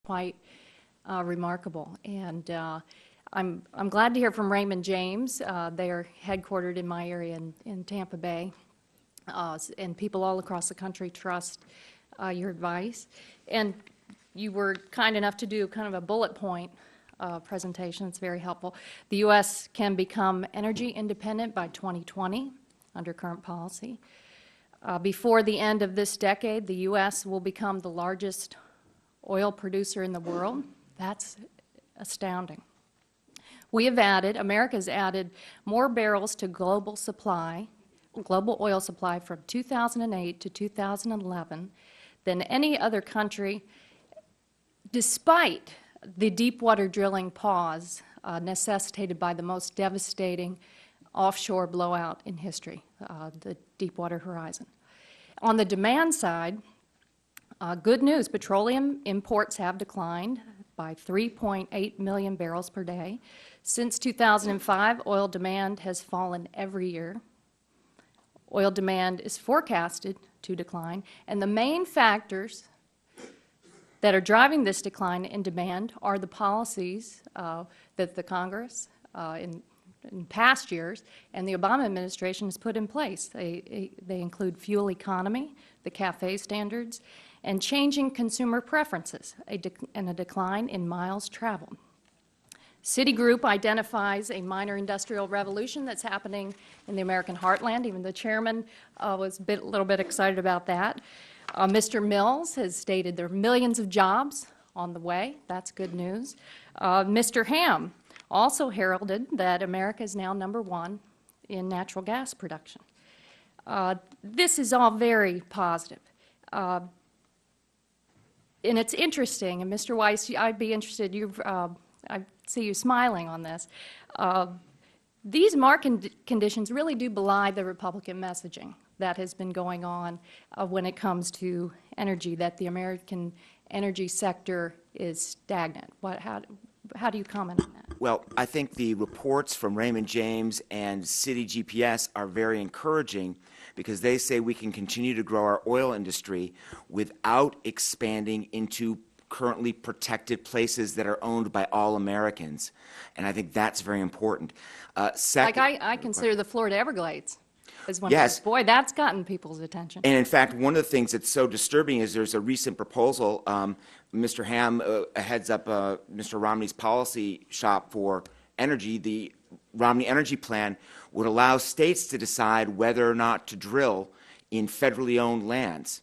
quite remarkable. And I'm glad to hear from Raymond James. They are headquartered in my area in Tampa Bay, and people all across the country trust your advice. And you were kind enough to do kind of a bullet point presentation. It's very helpful. The U.S. can become energy independent by 2020 under current policy. Before the end of this decade, the U.S. will become the largest oil producer in the world. That's astounding. America's added more barrels to global oil supply from 2008 to 2011 than any other country, despite the deepwater drilling pause necessitated by the most devastating offshore blowout in history, the Deepwater Horizon. On the demand side, good news, petroleum imports have declined by 3.8 million barrels per day. Since 2005, oil demand has fallen every year. Oil demand is forecasted to decline, and the main factors that are driving this decline in demand are the policies that the Congress in past years and the Obama administration has put in place. They include fuel economy, the CAFE standards, and changing consumer preferences, and a decline in miles traveled. Citigroup identifies a minor industrial revolution that's happening in the American heartland. Even the chairman was a little bit excited about that. Mr. Mills has stated there are millions of jobs on the way. That's good news. Mr. Ham also heralded that America is now #1 in natural gas production. This is all very positive. And it's interesting, and Mr. Weiss, I'd be interested, I see you smiling on this. These market conditions really do belie the Republican messaging that has been going on when it comes to energy, that the American energy sector is stagnant. How do you comment on that? Well, I think the reports from Raymond James and Citi GPS are very encouraging because they say we can continue to grow our oil industry without expanding into currently protected places that are owned by all Americans. And I think that's very important. Second, like I consider the Florida Everglades as one yes. of those. Boy, that's gotten people's attention. And in fact, one of the things that's so disturbing is there's a recent proposal. Mr. Ham heads up Mr. Romney's policy shop for energy. The Romney Energy Plan would allow states to decide whether or not to drill in federally owned lands.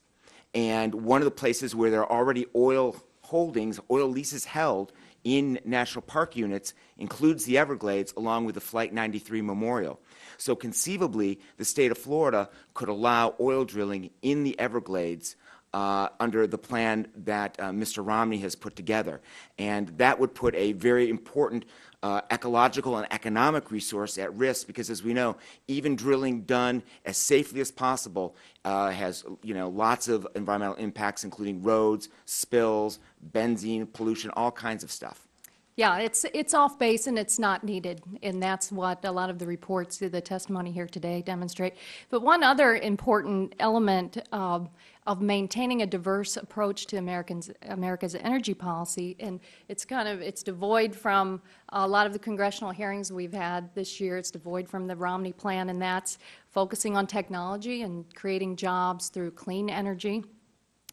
And one of the places where there are already oil holdings, oil leases held in national park units includes the Everglades along with the Flight 93 Memorial. So conceivably, the state of Florida could allow oil drilling in the Everglades under the plan that Mr. Romney has put together. And that would put a very important ecological and economic resource at risk because, as we know, even drilling done as safely as possible has lots of environmental impacts, including roads, spills, benzene, pollution, all kinds of stuff. Yeah, it's off base and it's not needed, and that's what a lot of the reports, the testimony here today demonstrate. But one other important element of maintaining a diverse approach to America's energy policy, and it's devoid from a lot of the congressional hearings we've had this year. It's devoid from the Romney Plan, and that's focusing on technology and creating jobs through clean energy,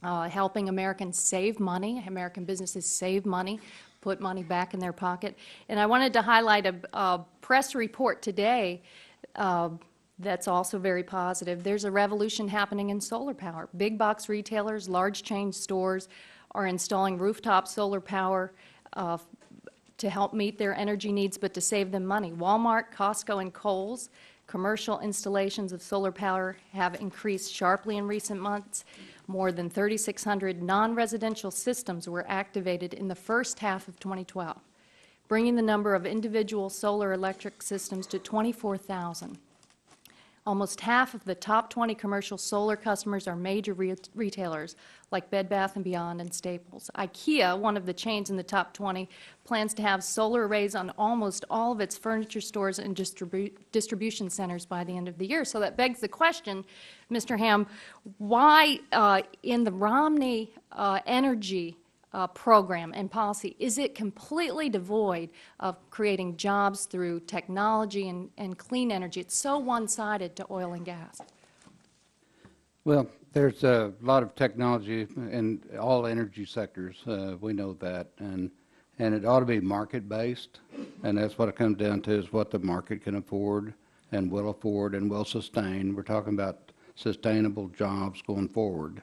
helping Americans save money, American businesses save money, put money back in their pocket. And I wanted to highlight a press report today that's also very positive. There's a revolution happening in solar power. Big box retailers, large chain stores are installing rooftop solar power to help meet their energy needs, but to save them money. Walmart, Costco, and Kohl's commercial installations of solar power have increased sharply in recent months. More than 3,600 non-residential systems were activated in the first half of 2012, bringing the number of individual solar electric systems to 24,000. Almost half of the top 20 commercial solar customers are major retailers like Bed Bath & Beyond and Staples. IKEA, one of the chains in the top 20, plans to have solar arrays on almost all of its furniture stores and distribution centers by the end of the year. So that begs the question, Mr. Ham, why in the Romney energy program and policy, is it completely devoid of creating jobs through technology and clean energy? It's so one-sided to oil and gas. Well, there's a lot of technology in all energy sectors. We know that, and it ought to be market-based, and that's what it comes down to, is what the market can afford and will sustain. We're talking about sustainable jobs going forward.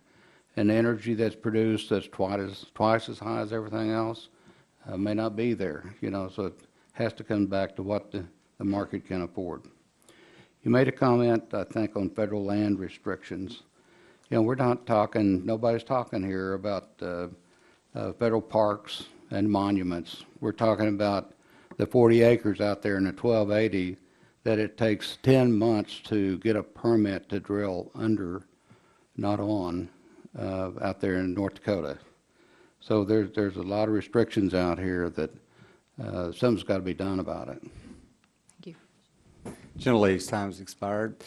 And the energy that's produced that's twice as high as everything else may not be there, so it has to come back to what the market can afford. You made a comment, I think, on federal land restrictions. We're not talking, nobody's talking here about federal parks and monuments. We're talking about the 40 acres out there in the 1280 that it takes 10 months to get a permit to drill under, not on, out there in North Dakota. So there's a lot of restrictions out here that something's got to be done about it. Thank you. Gentlelady's time has expired.